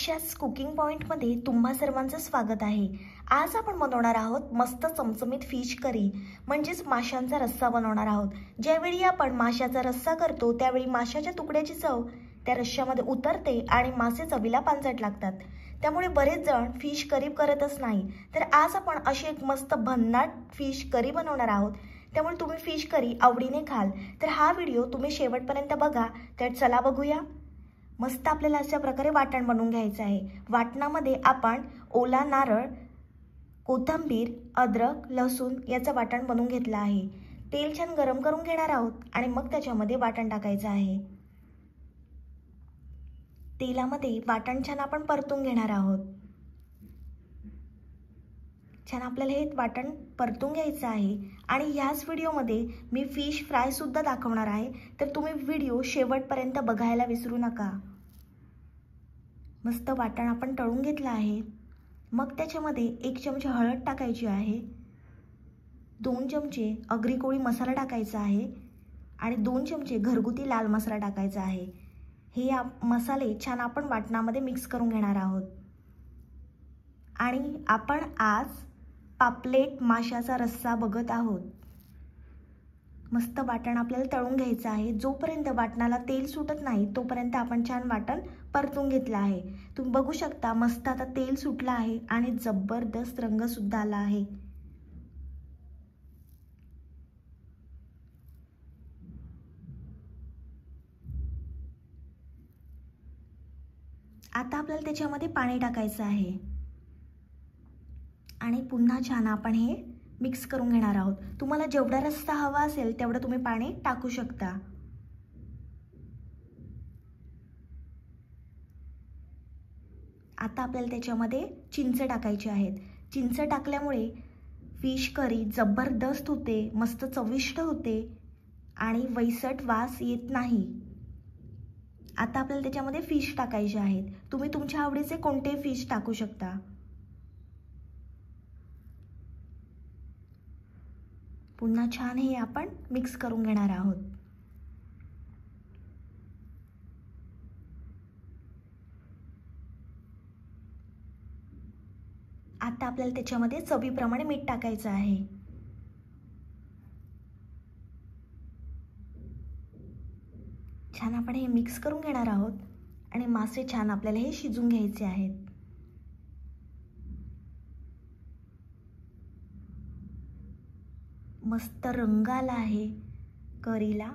च्याच कुकिंग पॉइंटमध्ये तुम्हा सर्वांचं स्वागत आहे। आज आपण बनवणार आहोत मस्त चमचमीत फिश करी म्हणजेच माशांचा रस्सा बनवणार आहोत। ज्यावेळी आपण माशाचा रस्सा करतो त्यावेळी माशाच्या तुकड्याची चव त्या रश्श्यामध्ये उतरते आणि मासे चवीला पांचट लागतात। त्यामुळे बरेच जण फिश करी करतच नाही, तर आज आपण अशी एक मस्त भन्नाट फिश करी बनवणार आहोत। त्यामुळे तुम्ही फिश करी आवडीने खाल तर हा व्हिडिओ तुम्ही शेवटपर्यंत बघा। तर चला बघूया। मस्त आपल्याला अशा प्रकारे वाटण बनवून घ्यायचं आहे। वाटणामध्ये आपण ओला नारळ, कोथिंबीर, अद्रक, लसूण याचं वाटण बनवून घेतलं आहे। तेल छान गरम करून घेणार आहोत आणि मग त्याच्यामध्ये वाटण टाकायचं आहे। तेलामध्ये वाटण छान आपण परतून घेणार आहोत। छान आपल्याला हे वाटण परतून घ्यायचं आहे आणि ह्याच व्हिडिओमध्ये मी फिश फ्राय सुद्धा दाखवणार आहे, तर तुम्ही व्हिडिओ शेवटपर्यंत बघायला विसरू नका। मस्त वाटण आपण तळून घेतलं आहे। मग त्याच्यामध्ये 1 चमचा हळद टाकायची आहे, 2 चमचे आगरी कोळी मसाला टाकायचा आहे आणि 2 चमचे घरगुती लाल मसाला टाकायचा आहे। हे मसाले छान आपण वाटणामध्ये मिक्स करून घेणार आहोत। आणि आपण आज पापलेट माशाचा रस्सा बघत आहोत। मस्त वाटण आपल्याला तळून घ्यायचं आहे। जोपर्यंत वाटणाला तेल सुटत नाही तोपर्यंत आपण छान वाटण परतून घेतलं आहे। तुम्ही बघू शकता मस्त आता तेल सुटलं आहे आणि जबरदस्त रंग सुद्धा आला आहे। आता आपल्याला त्याच्यामध्ये पाणी टाकायचं आहे आणि पुन्हा छान आपण हे मिक्स करून घेणार आहोत। तुम्हाला जेवढा रस्सा हवा असेल तेवढं तुम्ही पाणी टाकू शकता। आता आपल्याला त्याच्यामध्ये चिंच टाकायची आहेत। चिंच टाकल्यामुळे फिश करी जबरदस्त होते, मस्त चविष्ट होते आणि वैसट वास येत नाही। आता आपल्याला त्याच्यामध्ये फिश टाकायचे आहेत। तुम्ही तुमच्या आवडीचे कोणतेही फिश टाकू शकता। पुन्हा छान हे आपण मिक्स करून घेणार आहोत। आता आपल्याला त्याच्यामध्ये चवीप्रमाणे मीठ टाकायचं आहे। छान आपण हे मिक्स करून घेणार आहोत आणि मासे छान आपल्याला हे शिजून घ्यायचे आहेत। मस्त रंग आला आहे करीला।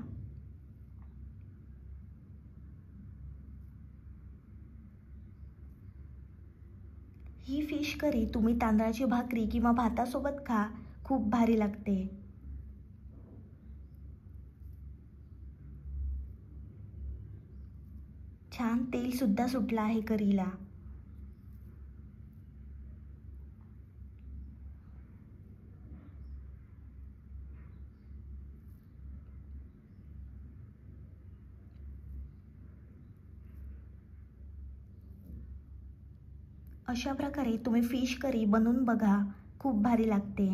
ही फिश करी तुम्ही तांदळाची भाकरी किंवा भातासोबत खा, खूप भारी लागते। छान तेल सुद्धा सुटलं आहे करीला। अशा प्रकारे तुम्ही फिश करी बनवून बघा, खूप भारी लागते।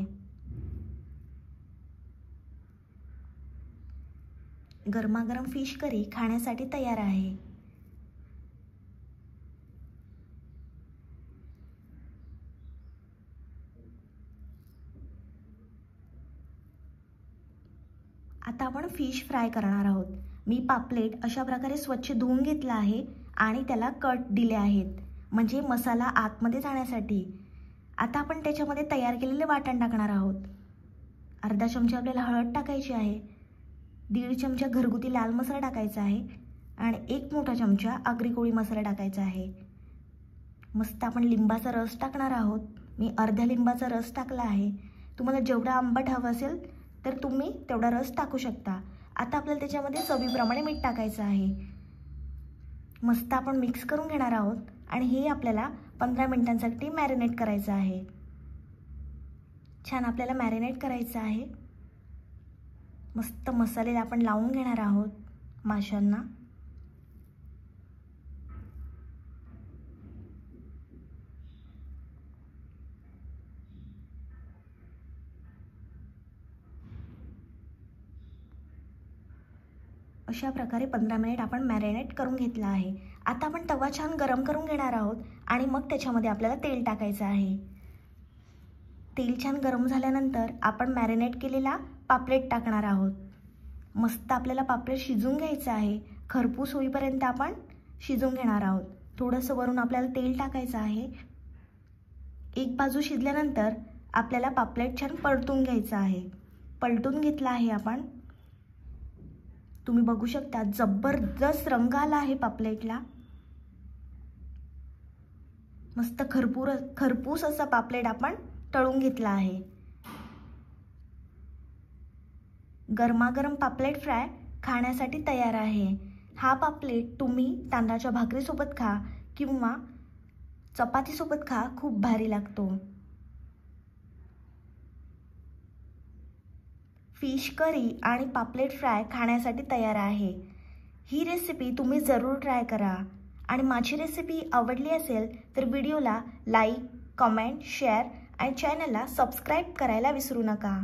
गरमागरम फिश करी खाण्यासाठी तयार आहे। आता आपण फिश फ्राय करणार आहोत। मी पापलेट अशा प्रकारे स्वच्छ धुवून घेतला आहे आणि त्याला कट दिले आहेत, म्हणजे मसाला आतमध्ये जाण्यासाठी। आता आपण त्याच्यामध्ये तयार केलेले वाटण टाकणार आहोत। अर्धा चमचा आपल्याला हळद टाकायची आहे, 1.5 चमचा घरगुती लाल मसाला टाकायचा आहे आणि 1 मोठा चमचा आगरी कोळी मसाला टाकायचा आहे। मस्त आपण लिंबाचा रस टाकणार आहोत। मी अर्ध्या लिंबाचा रस टाकला आहे। तुम्हाला जेवढा आंबट हवं असेल तर तुम्ही तेवढा रस टाकू शकता। आता आपल्याला त्याच्यामध्ये चवीप्रमाणे मीठ टाकायचं आहे। मस्त आपण मिक्स करून घेणार आहोत आणि हे आपल्याला 15 मिनिटांसाठी मॅरिनेट करायचं आहे। छान आपल्याला मॅरिनेट करायचं आहे। मस्त मसाले आपण लावून घेणार आहोत माशांना। अशा प्रकारे 15 मिनिट आपण मॅरिनेट करून घेतला आहे। आता आपण तवा छान गरम करून घेणार आहोत आणि मग त्याच्यामध्ये आपल्याला तेल टाकायचं आहे। तेल छान गरम झाल्यानंतर आपण मॅरिनेट केलेला पापलेट टाकणार आहोत। मस्त आपल्याला पापलेट शिजवून घ्यायचं आहे। खरपूस होईपर्यंत आपण शिजवून घेणार आहोत। थोडंसं वरून आपल्याला तेल टाकायचं आहे। एक बाजू शिजल्यानंतर आपल्याला पापलेट छान परतून घ्यायचं आहे। पलटून घेतला आहे आपण। तुम्ही बघू शकता जबरदस्त रंग आला आहे पापलेटला। मस्त खरपूस असा पापलेट आपण तळून घेतला आहे। गरमागरम पापलेट फ्राय खाण्यासाठी तयार आहे। हा पापलेट तुम्ही तांदळाच्या भाकरीसोबत खा किंवा चपातीसोबत खा, खूप भारी लागतो। फिश करी आणि पापलेट फ्राय खाण्यासाठी तयार आहे। ही रेसिपी तुम्ही जरूर ट्राय करा आणि माझी रेसिपी आवडली असेल तर व्हिडिओला लाईक, कमेंट, शेअर आणि चॅनलला सबस्क्राईब करायला विसरू नका।